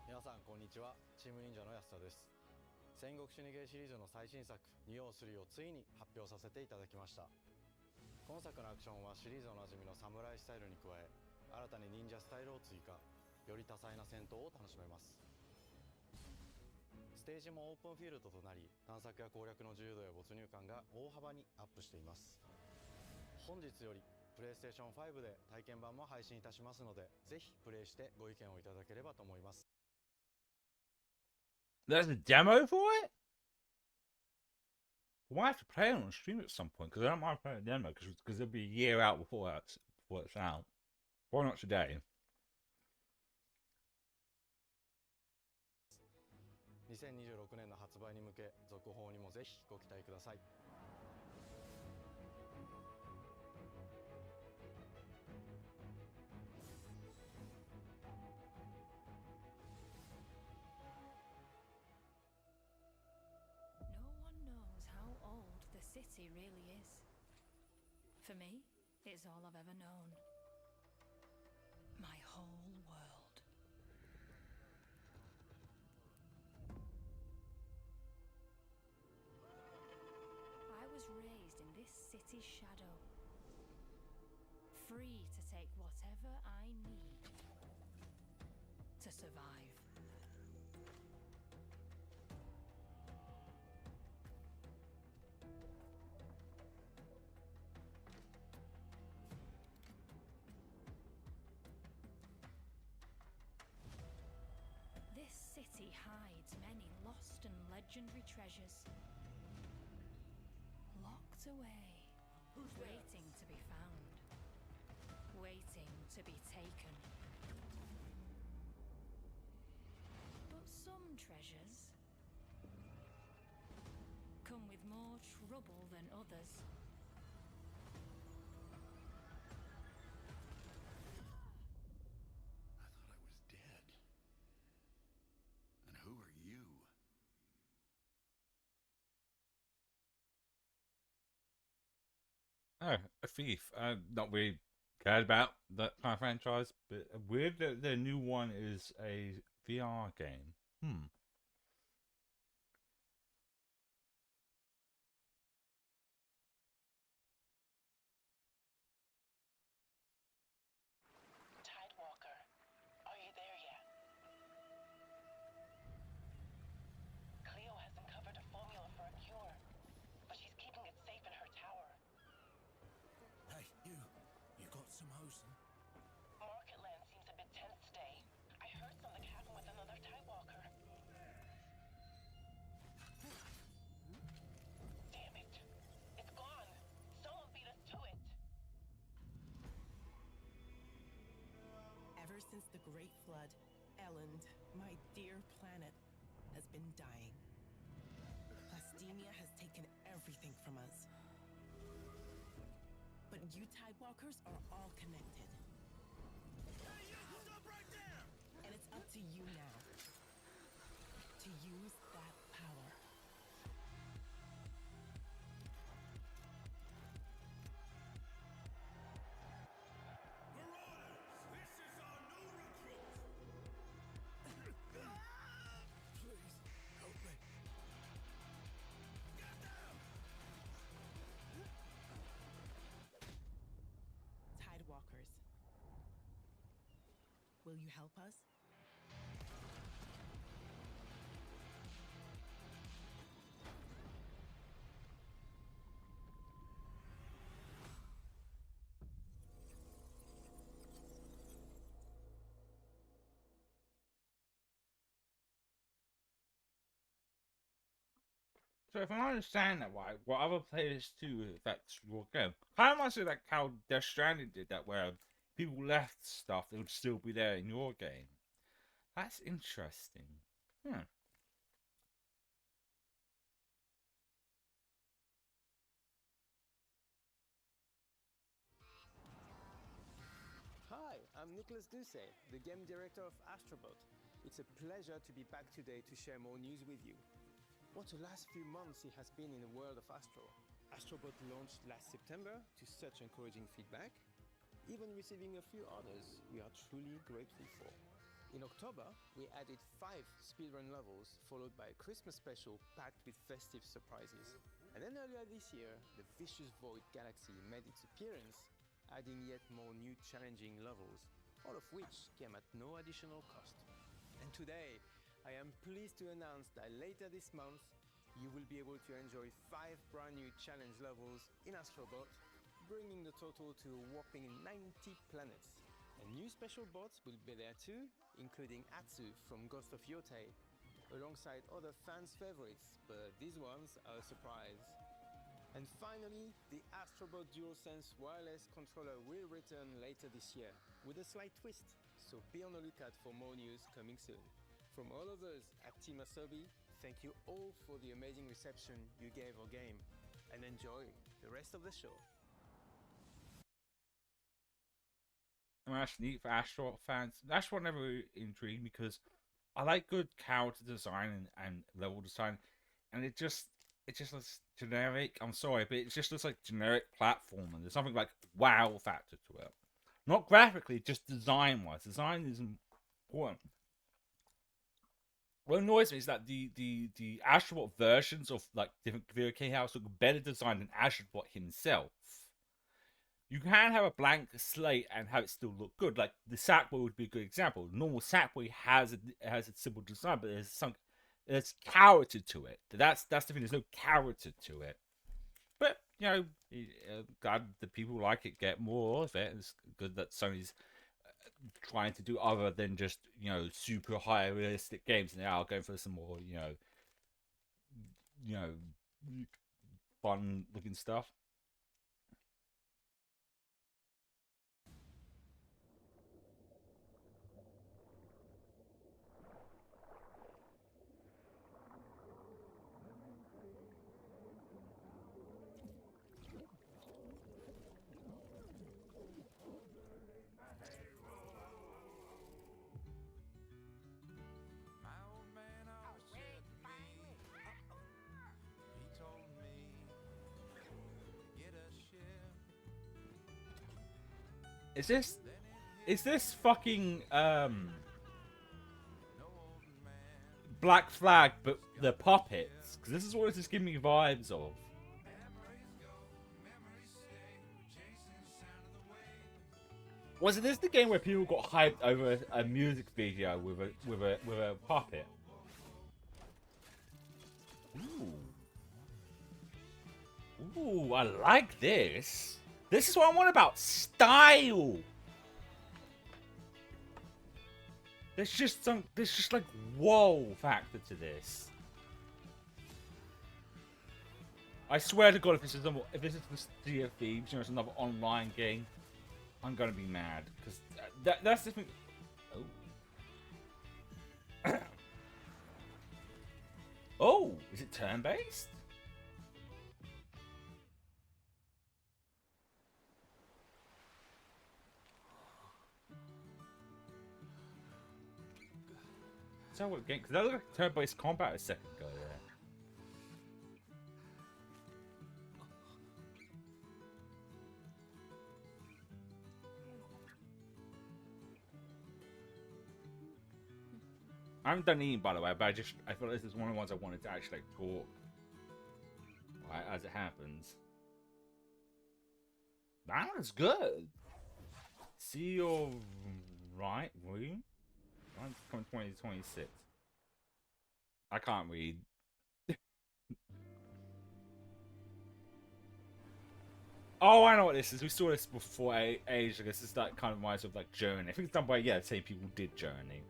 皆さんこんにちは、チーム忍者の安田です。戦国死にゲーシリーズの最新作2王3をついに発表させていただきました。今作のアクションはシリーズおなじみのサムライスタイルに加え、新たに忍者スタイルを追加、より多彩な戦闘を楽しめます。ステージもオープンフィールドとなり、探索や攻略の自由度や没入感が大幅にアップしています。本日よりプレイステーション5で体験版も配信いたしますので、ぜひプレイしてご意見をいただければと思います。There's a demo for it? Well, I have to play it on stream at some point because I don't mind playing a demo because it'll be a year out before it's out. Why not today? 2026年の発売に向け、続報にもぜひご期待ください。City really is. For me, it's all I've ever known. My whole world. I was raised in this city's shadow, free to take whatever I need to survive. This city hides many lost and legendary treasures, locked away, waiting to be found, waiting to be taken. But some treasures come with more trouble than others. Oh, a thief. Not really cared about that kind of franchise, but weird that their new one is a VR game. Tidewalker, are you there yet? Cleo has uncovered a formula for a cure, but she's keeping it safe in her tower. Hey, you got some hosing? Marketland seems a bit tense today. I heard something happen with another Tidewalker. Damn it. It's gone. Someone beat us to it. Ever since the Great Flood, Elland, my dear planet, has been dying. Plastemia has taken everything from us. But you Tidewalkers are all connected. Hey, you! Stop right there! And it's up to you now to use that power. Please, help me. Get down! Tidewalkers. Will you help us? So if I understand that right, what other players do that's will go. Kind of much like how Death Stranding did that, where people left stuff that would still be there in your game. That's interesting. Hmm. Hi, I'm Nicholas Doucet, the game director of Astrobot. It's a pleasure to be back today to share more news with you. What the last few months it has been in the world of Astro. Astrobot launched last September to such encouraging feedback, even receiving a few orders we are truly grateful for. In October, we added 5 speedrun levels, followed by a Christmas special packed with festive surprises. And then earlier this year, the Vicious Void Galaxy made its appearance, adding yet more new challenging levels, all of which came at no additional cost. And today, I am pleased to announce that later this month, you will be able to enjoy 5 brand new challenge levels in Astrobot, bringing the total to a whopping 90 planets. And new special bots will be there too, including Atsu from Ghost of Yotei, alongside other fans' favorites, but these ones are a surprise. And finally, the Astrobot DualSense wireless controller will return later this year, with a slight twist, so be on the lookout for more news coming soon. From all of us at Team Asobi, thank you all for the amazing reception you gave our game, and enjoy the rest of the show. I'm actually neat for Astro fans. Astro never really intrigued me because I like good character design and level design, and it just looks generic. I'm sorry, but it just looks like generic platform, and there's something like wow factor to it. Not graphically, just design wise. Design is important. What annoys me is that the Astrobot versions of like different video game houses look better designed than Astrobot himself. You can have a blank slate and have it still look good. Like the Sackboy would be a good example. Normal Sackboy has a simple design, but there's character to it. That's the thing. There's no character to it. But you know, glad the people who like it get more of it. It's good that Sony's trying to do other than just super high realistic games. And they are going for some more fun looking stuff. Is this fucking Black Flag, but the puppets? Because this is what it's giving me vibes of. Wasn't this the game where people got hyped over a music video with a puppet? Ooh, I like this. This is what I want about style. There's just like whoa factor to this. I swear to God, if this is the Sea of Thieves, it's another online game, I'm gonna be mad because that's the thing. Oh, oh, is it turn-based? So what game? Because that looked like turn-based combat a second ago. Yeah. I haven't done eating, by the way, but I feel like this is one of the ones I wanted to actually like talk right, as it happens. That one's good. See your right room. Mine's coming 2026. I can't read. Oh, I know what this is. We saw this before age. I guess this is that kind of reminds me of like Journey. I think it's done by the same people who did Journey.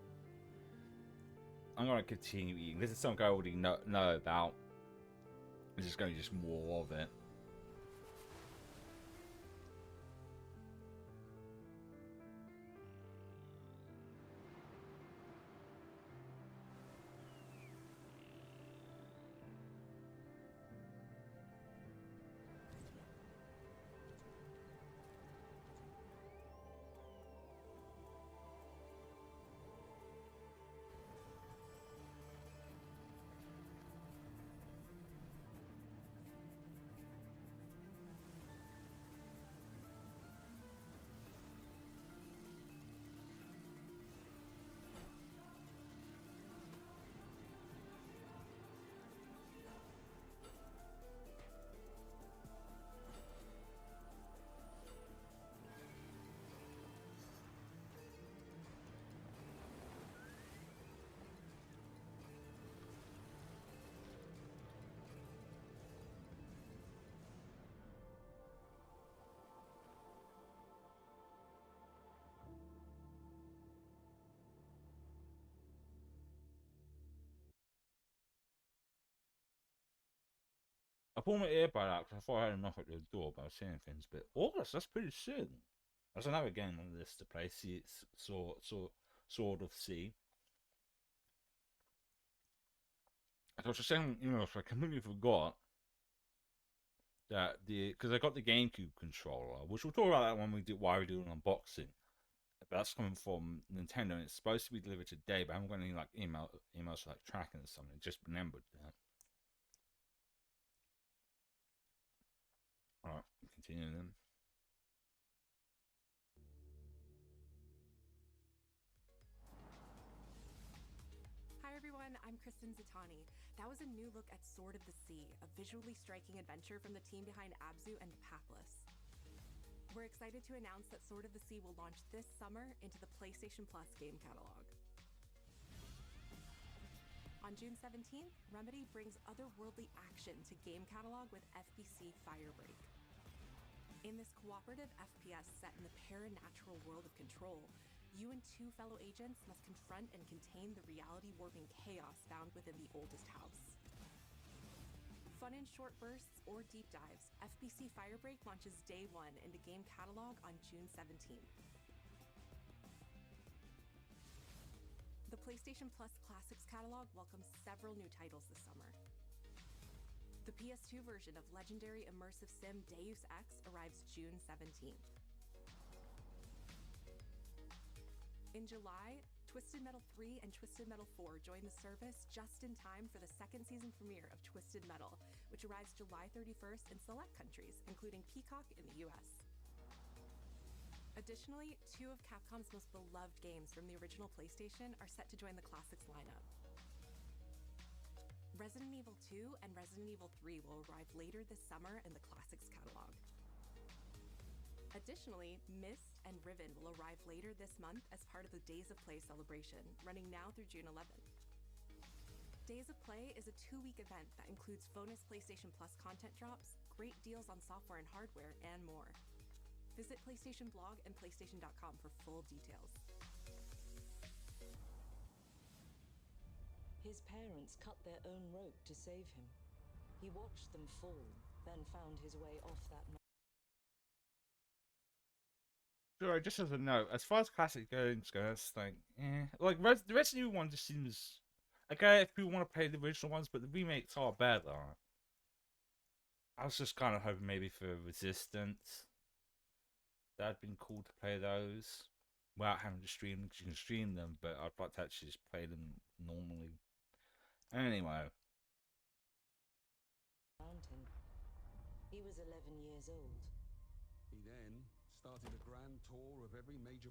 I'm gonna continue eating. This is something I already know about. There's just gonna be just more of it. pulled my earbud out because I thought I had a knock at the door, but I was seeing things. But August, that's pretty soon. That's another game on the list to play. See, it's Sword of Sea. I was just saying, so I completely forgot that because I got the GameCube controller, which we'll talk about that when we do why we do an unboxing. But that's coming from Nintendo, and it's supposed to be delivered today. But I haven't got any like emails for like tracking or something. Just remembered that. All right, continuing then. Hi everyone, I'm Kristen Zatani. That was a new look at Sword of the Sea, a visually striking adventure from the team behind Abzu and The Pathless. We're excited to announce that Sword of the Sea will launch this summer into the PlayStation Plus game catalog. On June 17th, Remedy brings otherworldly action to game catalog with FBC Firebreak. In this cooperative FPS set in the paranatural world of Control, you and two fellow agents must confront and contain the reality-warping chaos found within the oldest house. Fun in short bursts or deep dives, FBC Firebreak launches Day 1 into game catalog on June 17th. The PlayStation Plus Classics catalog welcomes several new titles this summer. The PS2 version of legendary immersive sim Deus Ex arrives June 17th. In July, Twisted Metal 3 and Twisted Metal 4 join the service just in time for the second season premiere of Twisted Metal, which arrives July 31st in select countries, including Peacock in the US. Additionally, two of Capcom's most beloved games from the original PlayStation are set to join the Classics lineup. Resident Evil 2 and Resident Evil 3 will arrive later this summer in the Classics catalog. Additionally, Myst and Riven will arrive later this month as part of the Days of Play celebration, running now through June 11th. Days of Play is a 2-week event that includes bonus PlayStation Plus content drops, great deals on software and hardware, and more. Visit PlayStation Blog and PlayStation.com for full details. His parents cut their own rope to save him. He watched them fall, then found his way off that mountain. Sure, just as a note, as far as classic games go, it's like, like the Resident Evil one just seems okay if people want to play the original ones, but the remakes are better. I was just kind of hoping maybe for Resistance. That'd been cool to play those without having to stream them, because you can stream them, but I'd like to actually just play them normally. Anyway. Mountain. He was 11 years old. He then started a grand tour of every major...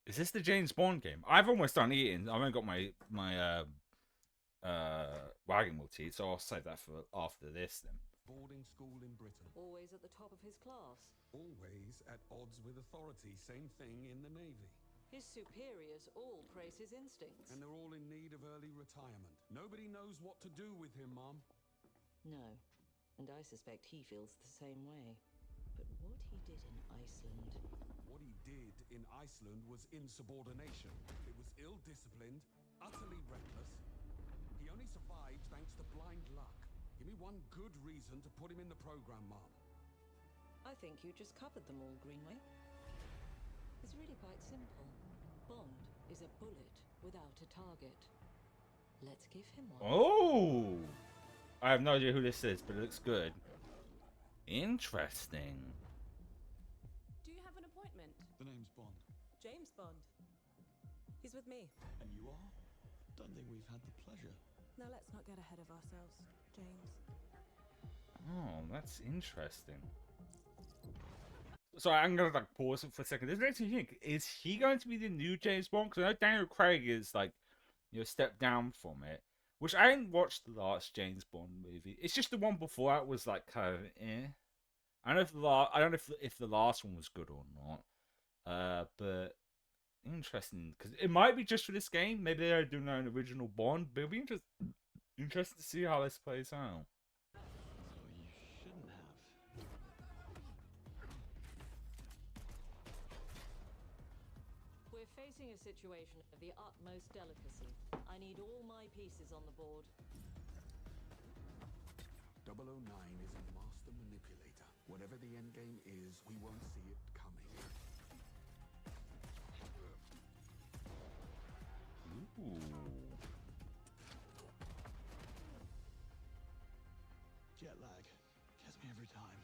Is this the James Bond game? I've almost done eating. I've only got my wagon wheel tea, so I'll save that for after this then. Boarding school in Britain. Always at the top of his class. Always at odds with authority. Same thing in the Navy. His superiors all praise his instincts. And they're all in need of early retirement. Nobody knows what to do with him, Mom. No. And I suspect he feels the same way. But what he did in Iceland... What he did in Iceland was insubordination. It was ill-disciplined, utterly reckless. He only survived thanks to blind luck. Give me one good reason to put him in the program, Mom. I think you just covered them all, Greenway. It's really quite simple. Bond is a bullet without a target. Let's give him one. Oh! I have no idea who this is, but it looks good. Interesting. Do you have an appointment? The name's Bond. James Bond. He's with me. And you are? Don't think we've had the pleasure. Now let's not get ahead of ourselves, James. Oh, that's interesting. Sorry, I'm gonna like pause it for a second. This makes me think: is he going to be the new James Bond? Because I know Daniel Craig is like, stepped down from it. Which I didn't watch the last James Bond movie. It's just the one before that was like kind of I don't know if the last one was good or not. But interesting because it might be just for this game. Maybe they're doing their own original Bond. But it'll be interesting to see how this plays out. We're facing a situation of the utmost delicacy. I need all my pieces on the board. 009 is a master manipulator. Whatever the endgame is, we won't see it coming. Jet lag gets me every time.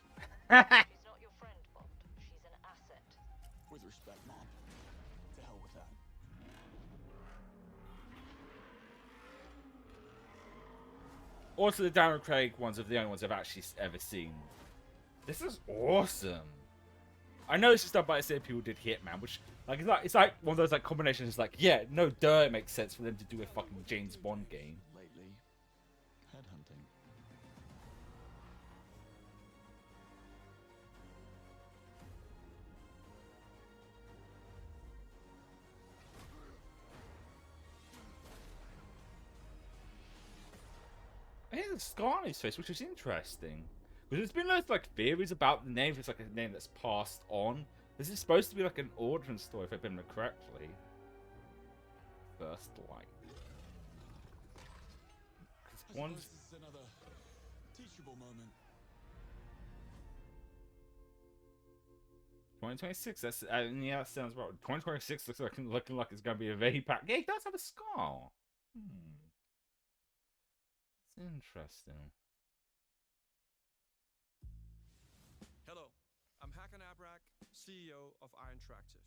She's not your friend, Bond. She's an asset. With respect, Mom. To hell with that. Also, the Daniel Craig ones are the only ones I've actually ever seen. This is awesome. I know it's just done by the same people who did Hitman, which it's like one of those like combinations. Like, yeah, no duh, it makes sense for them to do a fucking James Bond game. Lately, headhunting. I think the scar on his face, which is interesting. Because there's been loads of like theories about the name. If it's like a name that's passed on. This is supposed to be like an origin story, if I remember correctly. First Light. This is another teachable moment. 2026. That's yeah, that sounds right. 2026 looks like looking like it's gonna be a very packed. Yeah, he does have a scar. It's interesting. Hello, I'm Hakan Abrak, CEO of Iron Interactive.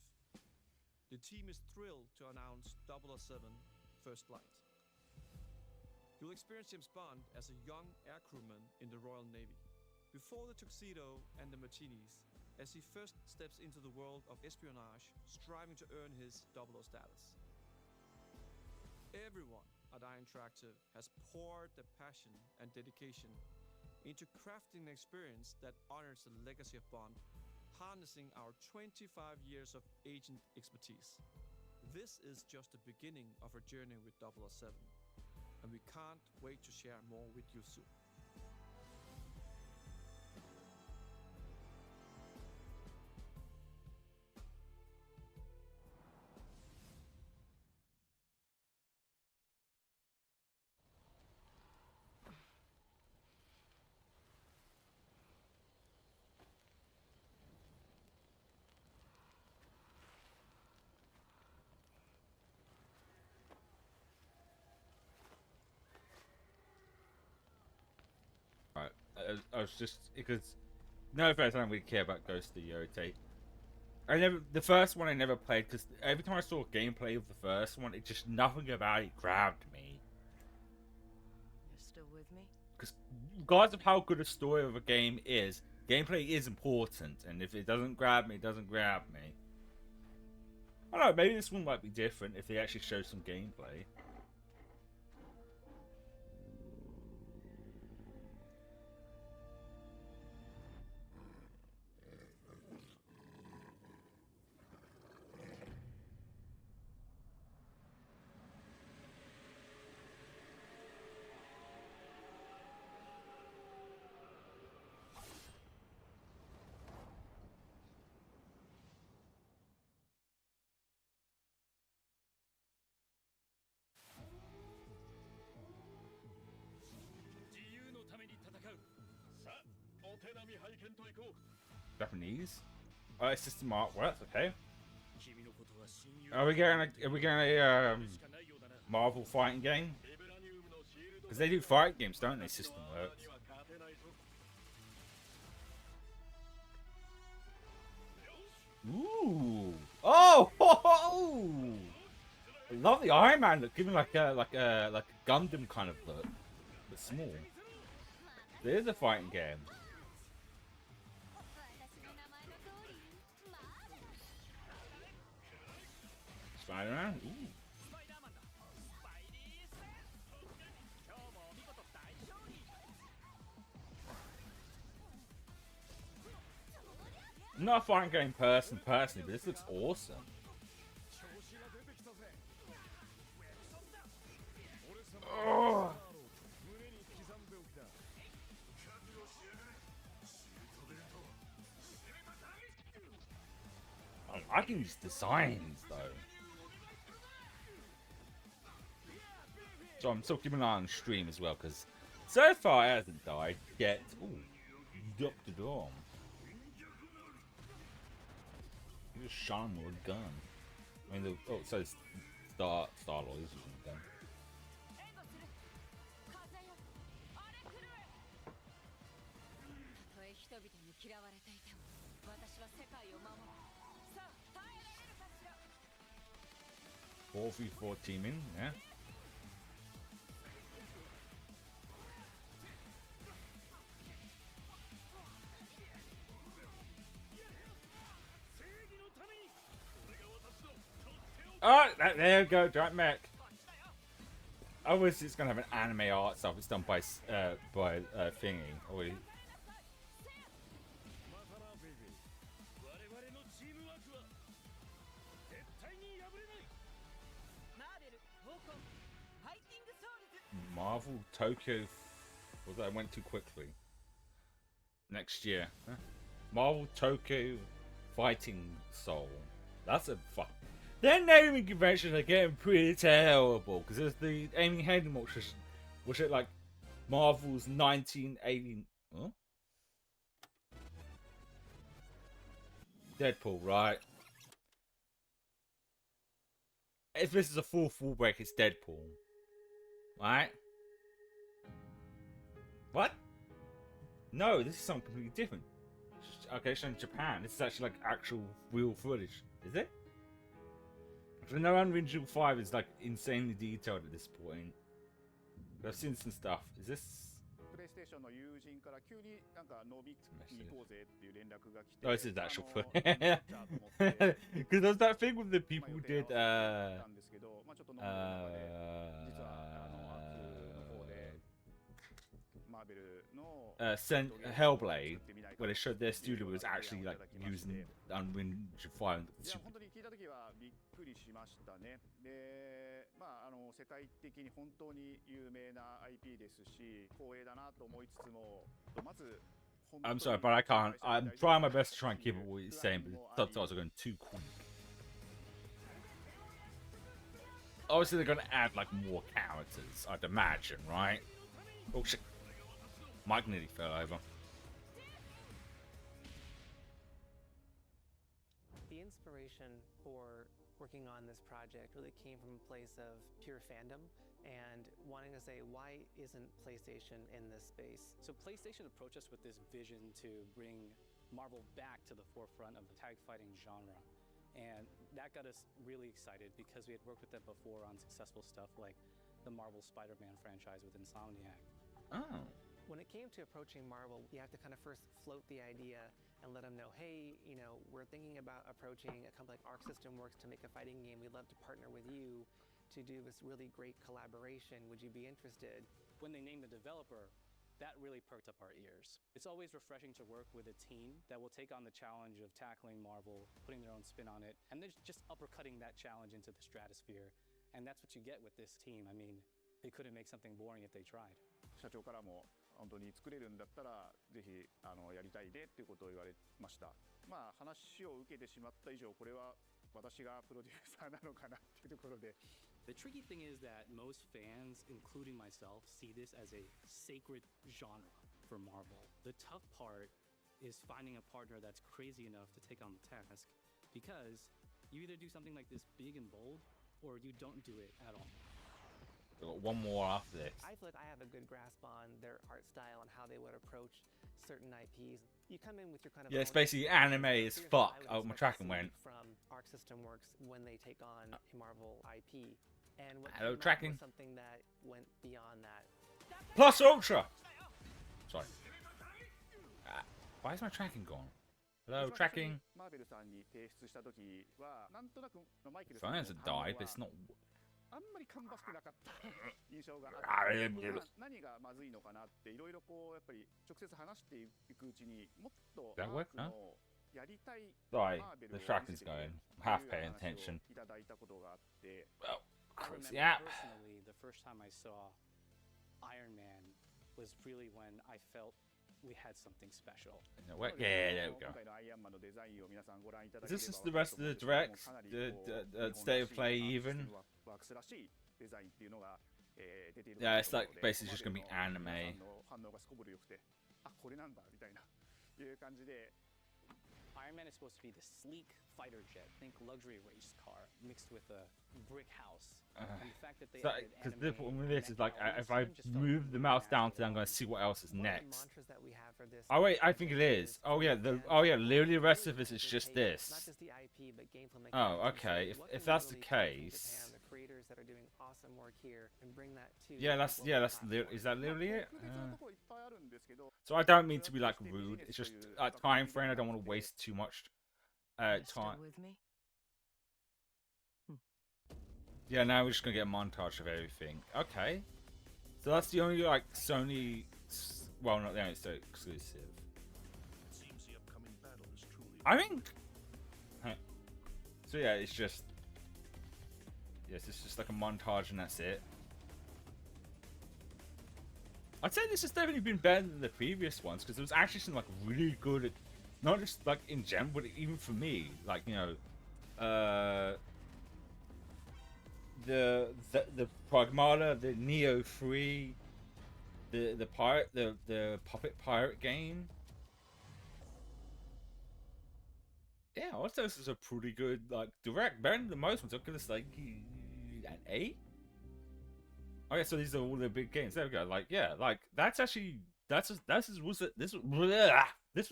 The team is thrilled to announce 007 First Flight. You'll experience James Bond as a young air crewman in the Royal Navy. Before the tuxedo and the martinis, as he first steps into the world of espionage, striving to earn his 00 status. Everyone at Iron Interactive has poured their passion and dedication into crafting an experience that honors the legacy of Bond, harnessing our 25 years of agent expertise. This is just the beginning of our journey with 007, and we can't wait to share more with you soon. Right, I was just because no offense, I don't really care about Ghost of Yote. The first one I never played because every time I saw gameplay of the first one, it just nothing about it grabbed me. You're still with me? Because regardless of how good a story of a game is, gameplay is important, and if it doesn't grab me, it doesn't grab me. I don't know, maybe this one might be different if they actually show some gameplay. Japanese? Oh, it's system artwork, okay. Are we getting a Marvel fighting game? Because they do fighting games, don't they? System works. Ooh! Oh! I love the Iron Man look, giving like a Gundam kind of look, but small. There is a fighting game. Spider-Man? Ooh. I'm not a fighting game person personally, but this looks awesome. Oh. I'm liking these designs though. So I'm still keeping an eye on stream as well because So far, it hasn't died yet. Ooh, Dr. Dorm. You just shot him with a gun. I mean, so it's Star-Lord is using a gun. たとえ人々に嫌われていても、私は世界を守る。さあ、耐えられるかしら。 4v4 teaming, yeah. Oh, there you go, Giant Mech. I wish it's gonna have an anime art stuff. It's done by thingy. Or Marvel Tokyo. Was that went too quickly? Next year, huh? Marvel Tokyo Fighting Soul. That's a fuck. Their naming conventions are getting pretty terrible because there's the Amy Hennig was it like Marvel's 1980? Huh? Deadpool, right? If this is a full break, it's Deadpool, right? What? No, this is something completely different. Okay, it's in Japan. This is actually like actual real footage, is it? I know Unreal Engine 5 is like insanely detailed at this point. I've seen some stuff. Is this? Oh, this is actual footage. Because there's that thing with the people who did Hellblade, where they showed their studio was actually like using Unreal Engine 5. くりしましたね。で、世界的に本当に有名な IP ですし、光栄だなと思いつつも、まず I'm sorry, but I can't. I'm trying my best to try and keep up what he's saying, but the subtitles are going too quick. Obviously, they're going to add like more characters, I'd imagine, right? Oh shit! Mike nearly fell over. The inspiration for working on this project really came from a place of pure fandom and wanting to say, why isn't PlayStation in this space? So PlayStation approached us with this vision to bring Marvel back to the forefront of the tag fighting genre. And that got us really excited because we had worked with them before on successful stuff like the Marvel Spider-Man franchise with Insomniac. Oh. When it came to approaching Marvel, you have to kind of first float the idea and let them know, hey, we're thinking about approaching a company like Arc System Works to make a fighting game. We'd love to partner with you to do this really great collaboration. Would you be interested? When they named the developer, that really perked up our ears. It's always refreshing to work with a team that will take on the challenge of tackling Marvel, putting their own spin on it, and they're just uppercutting that challenge into the stratosphere. And that's what you get with this team. I mean, they couldn't make something boring if they tried. 社長からも本当に作れるんだったらぜひやりたいでっていうことを言われました。まあ話を受けてしまった以上これは私がプロデューサーなのかなっていうところで。The tricky thing is that most fans, including myself, see this as a sacred genre for Marvel. The tough part is finding a partner that's crazy enough to take on the task, because you either do something like this big and bold, or you don't do it at all. We've got one more after this. I feel like I have a good grasp on their art style and how they would approach certain IPs. You come in with your kind of yeah, it's basically anime as fuck. Oh, my tracking went. From Arc System Works when they take on a Marvel IP. And what hello, tracking. Was something that went beyond that. Plus Ultra! Sorry. Why is my tracking gone? Hello, tracking. Phone hasn't died, but it's not. あんまり芳しくなかった印象があって、何がまずいのかなっていろいろこうやっぱり直接話していくうちにもっとアークのやりたいマーベルを見せてくれるという話をいただいたことがあって。Yeah. Personally, the first time I saw Iron Man was really when I felt we had something special. Yeah, there we go. Is this just the rest of the direct? The state of play even? 出ている Yeah, かな it's と思う like ので、 basically マ just ーベ gonna ル be の皆さ anime. んの反応がすこぶる良くて、あ、これなんだみたいないう感じで。 Iron Man is supposed to be the sleek fighter jet, think luxury race car mixed with a brick house. And the fact that they added Because the problem with anime this is like, mech if I elements just felt move the really mouse down to natural there, I'm to going to see what else is One of the next. mantras that we have for this Oh wait, I think it project is. Oh yeah, literally the rest of this is just not this. just the IP, but gameplay mechanics. Oh, And so okay. what If can we that's the really take from case, Japan, the creators that are doing awesome work here, and bring that to yeah, the that's global is that literally it? 特別なところいっぱいあるんですけど、 So I don't mean to be like rude. It's just a time frame. I don't want to waste too much time. With me? Yeah, now we're just gonna get a montage of everything. Okay, so that's the only like Sony. Well, not the only Sony exclusive. It seems the upcoming battle is truly. I think. So yeah, it's just. Yes, it's just like a montage and that's it. I'd say this has definitely been better than the previous ones because there was actually some like really good, not just like in general, but even for me, like you know, the Pragmata, the Neo 3, the pirate, the puppet pirate game. Yeah, I'd say this is a pretty good like direct, better than most ones. I'm gonna say an 8. Okay, so these are all the big games. There we go. Like, yeah, like that's actually this was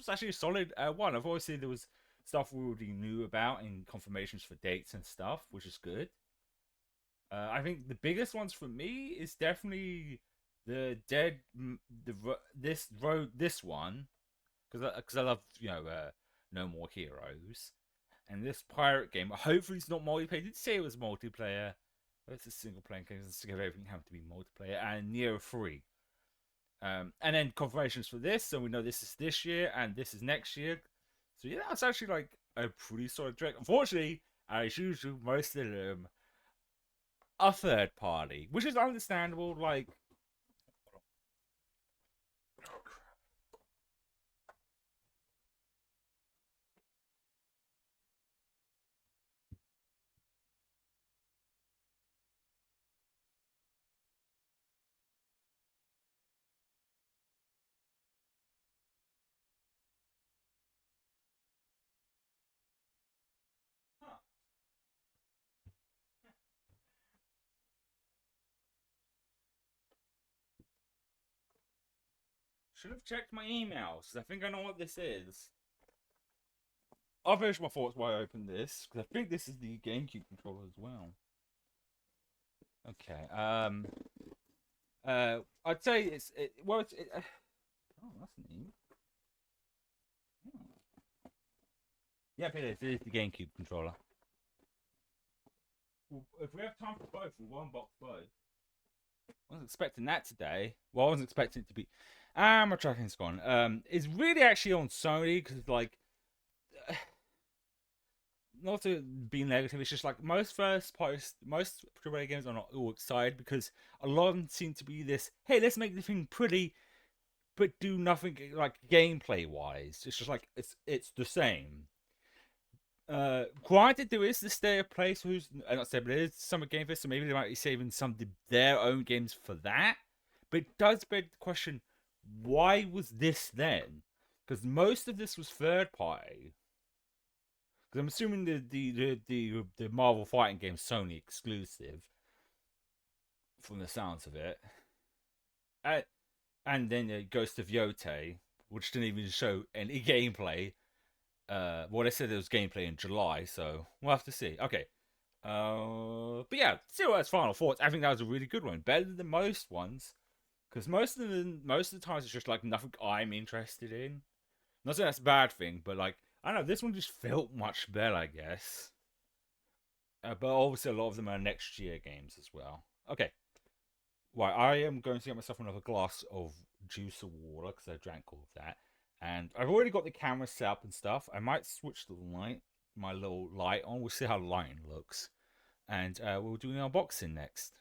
actually a solid one. I've always seen there was stuff we already knew about and confirmations for dates and stuff, which is good. I think the biggest ones for me is definitely the this one because I love No More Heroes, and this pirate game. Hopefully it's not multiplayer. Did say it was multiplayer. It's a single player game. Everything have to be multiplayer. And Neo 3. And then confirmations for this. So we know this is this year and this is next year. So yeah, that's actually like a pretty solid track. Unfortunately, as usual, most of them are third party, which is understandable. Like, oh crap. Should have checked my emails. I think I know what this is. I'll finish my thoughts while I open this because I think this is the GameCube controller as well. Okay. I'd say it's oh, that's neat. Oh. Yep, it is. It is the GameCube controller. Well, if we have time for both, we'll unbox both. I wasn't expecting that today. Well, I wasn't expecting it to be. My tracking's gone. It's really actually on Sony because, like, not to be negative, it's just like most AAA games are not all excited because a lot of them seem to be this. Hey, let's make the thing pretty, but do nothing like gameplay wise. It's just like it's the same. Granted, there is the state of place who's not said, but there is Summer Game Fest, so maybe they might be saving some of their own games for that. But it does beg the question: why was this then? Because most of this was third party. Because I'm assuming the Marvel fighting game Sony exclusive, from the sounds of it. And then it goes to Vyote, which didn't even show any gameplay. Well, they said there was gameplay in July, so we'll have to see. Okay. But yeah, Zero final thoughts. I think that was a really good one, better than most ones, because most of the times it's just like nothing I'm interested in. Not saying that's a bad thing, but like I don't know, this one just felt much better, I guess. But obviously, a lot of them are next year games as well. Okay. Right, I am going to get myself another glass of juice or water because I drank all of that. And I've already got the camera set up and stuff. I might switch the light, my little light on. We'll see how the lighting looks. And we'll do an unboxing next.